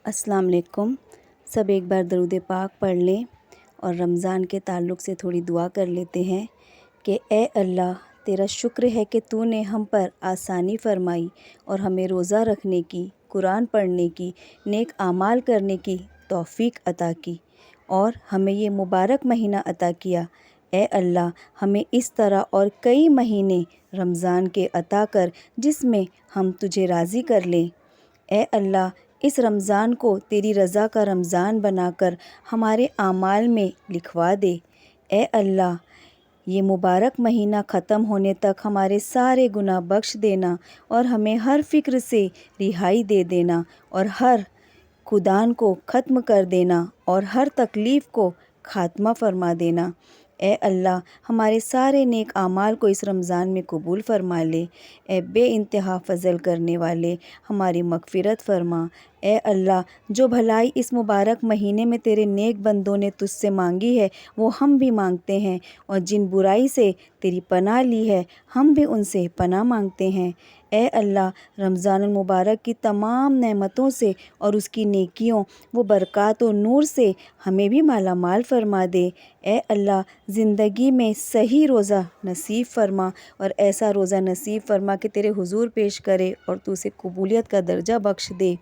अस्सलाम वालेकुम। सब एक बार दरूद पाक पढ़ लें और रमज़ान के ताल्लुक़ से थोड़ी दुआ कर लेते हैं कि ए अल्लाह, तेरा शुक्र है कि तूने हम पर आसानी फ़रमाई और हमें रोज़ा रखने की, कुरान पढ़ने की, नेक आमाल करने की तौफ़ीक अता की और हमें ये मुबारक महीना अता किया। ए अल्लाह, हमें इस तरह और कई महीने रमज़ान के अता कर जिसमें हम तुझे राज़ी कर लें। ए अल्लाह, इस रमज़ान को तेरी रज़ा का रमज़ान बनाकर हमारे आमाल में लिखवा दे। ए अल्लाह, ये मुबारक महीना ख़त्म होने तक हमारे सारे गुनाह बख्श देना और हमें हर फ़िक्र से रिहाई दे देना और हर खुदान को ख़त्म कर देना और हर तकलीफ़ को ख़ात्मा फ़रमा देना। ए अल्लाह, हमारे सारे नेक आमाल को इस रमज़ान में कबूल फ़रमा ले। ए बेइंतहा फ़ज़ल करने वाले, हमारी मग़फ़िरत फ़रमा। ए अल्लाह, जो भलाई इस मुबारक महीने में तेरे नेक बंदों ने तुझसे मांगी है वो हम भी मांगते हैं और जिन बुराई से तेरी पनाह ली है हम भी उनसे पनाह मांगते हैं। ए अल्लाह, रमज़ानुल मुबारक की तमाम नेमतों से और उसकी नेकियों व बरक़ात व नूर से हमें भी माला माल फ़रमा दे। ए अल्लाह, ज़िंदगी में सही रोज़ा नसीब फ़रमा और ऐसा रोज़ा नसीब फ़रमा कि तेरे हुज़ूर पेश करे और तू उसे कबूलियत का दर्जा बख्श दे।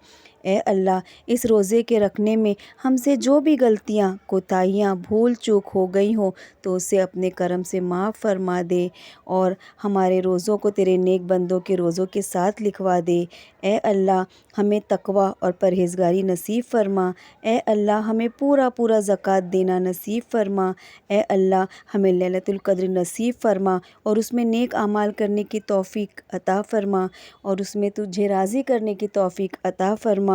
ए अल्लाह, इस रोज़े के रखने में हमसे जो भी गलतियाँ, कोताहियाँ, भूल चूक हो गई हों तो उसे अपने करम से माफ़ फ़रमा दे और हमारे रोज़ों को तेरे नेक बंदों के रोज़ों के साथ लिखवा दे। ए अल्लाह, हमें तक़वा और परहेज़गारी नसीब फ़रमा। ए अल्लाह, हमें पूरा पूरा ज़कात देना नसीब फ़रमा। ए अल्लाह, हमें लैलतुल क़द्र नसीब फ़रमा और उसमें नेक आमाल करने की तौफ़ीक अता फ़रमा और उसमें तुझे राज़ी करने की तौफ़ीक अता फ़रमा।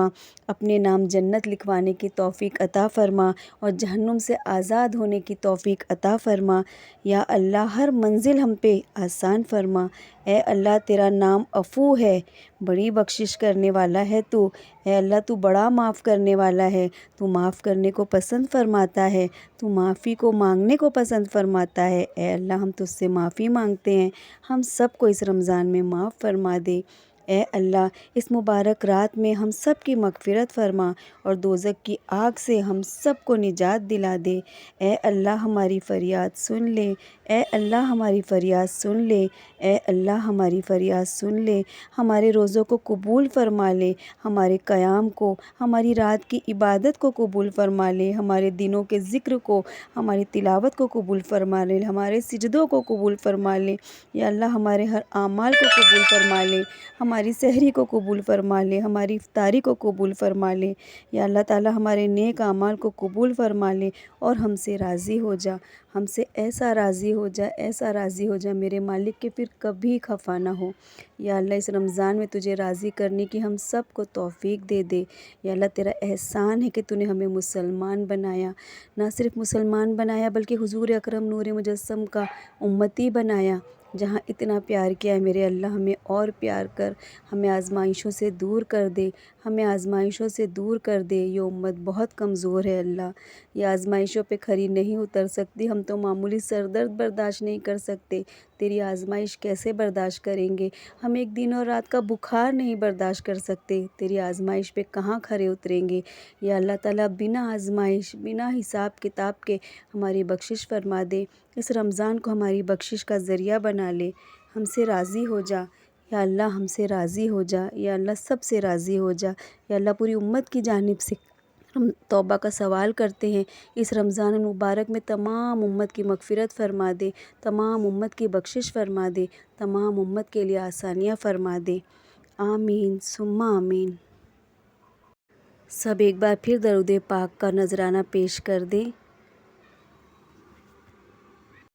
अपने नाम जन्नत लिखवाने की तौफ़ीक अता फ़रमा और जहन्नुम से आज़ाद होने की तौफ़ीक अता फ़रमा। या अल्लाह, हर मंज़िल हम पे आसान फ़रमा। ए अल्लाह, तेरा नाम अफ़ू है, बड़ी बख्शिश करने वाला है तू। ए अल्लाह, तू बड़ा माफ़ करने वाला है, तू माफ़ करने को पसंद फ़रमाता है, तू माफ़ी को मांगने को पसंद फ़रमाता है। ए अल्लाह, हम तुझसे माफ़ी मांगते हैं, हम सब को इस रमज़ान में माफ़ फ़रमा दे। ए अल्लाह, इस मुबारक रात में हम सब की मग़फ़िरत फ़रमा और दोज़ख की आग से हम सब को निजात दिला दे। ए अल्लाह, हमारी फ़रियाद सुन ले। ए अल्लाह, हमारी फ़रियाद सुन ले। ए अल्लाह, हमारी फ़रियाद सुन ले। हमारे रोज़ों को कबूल फ़रमा ले, हमारे क़याम को, हमारी रात की इबादत को कबूल फ़रमा ले, हमारे दिनों के ज़िक्र को, हमारी तिलावत को कबूल फ़रमा ले, हमारे सिजदों को कबूल फ़रमा ले। या अल्लाह, हमारे हर आमाल को कबूल फ़रमा ले, हमारी सहरी को कबूल फ़रमा ले, हमारी इफ्तारी को कबूल फ़रमा ले। या अल्लाह ताला, हमारे नेक आमाल को कबूल फ़रमा ले और हमसे राज़ी हो जा। हमसे ऐसा राज़ी हो जा, ऐसा राज़ी हो जा मेरे मालिक के फिर कभी खफ़ा ना हो। या अल्लाह, इस रमज़ान में तुझे राज़ी करने की हम सब को तौफ़ीक दे दे। या अल्लाह, तेरा एहसान है कि तूने हमें मुसलमान बनाया, ना सिर्फ़ मुसलमान बनाया बल्कि हुज़ूर अकरम नूर मुजस्सम का उम्मती बनाया। जहाँ इतना प्यार किया है मेरे अल्लाह, हमें और प्यार कर, हमें आज़माइशों से दूर कर दे, हमें आज़माइशों से दूर कर दे। ये उम्मत बहुत कमज़ोर है अल्लाह, ये आज़माइशों पे खरी नहीं उतर सकती। हम तो मामूली सर दर्द बर्दाश्त नहीं कर सकते, तेरी आज़माइश कैसे बर्दाश्त करेंगे। हम एक दिन और रात का बुखार नहीं बर्दाश्त कर सकते, तेरी आज़माइश पे कहाँ खरे उतरेंगे। या अल्लाह ताला, बिना आज़माइश, बिना हिसाब किताब के हमारी बख्शिश फ़रमा दे। इस रमज़ान को हमारी बख्शिश का ज़रिया बना ले, हमसे राज़ी हो जा। या अल्लाह, हमसे राज़ी हो जा। या अल्लाह, सब से राज़ी हो जा। या अल्लाह, पूरी उम्मत की जानिब से हम तौबा का सवाल करते हैं, इस रमज़ान मुबारक में तमाम उम्मत की मग़फ़िरत फ़रमा दे, तमाम उम्मत की बख्शिश फ़रमा दे, तमाम उम्मत के लिए आसानियाँ फ़रमा दे। आमीन सुम्मा आमीन। सब एक बार फिर दरूद पाक का नज़राना पेश कर दें।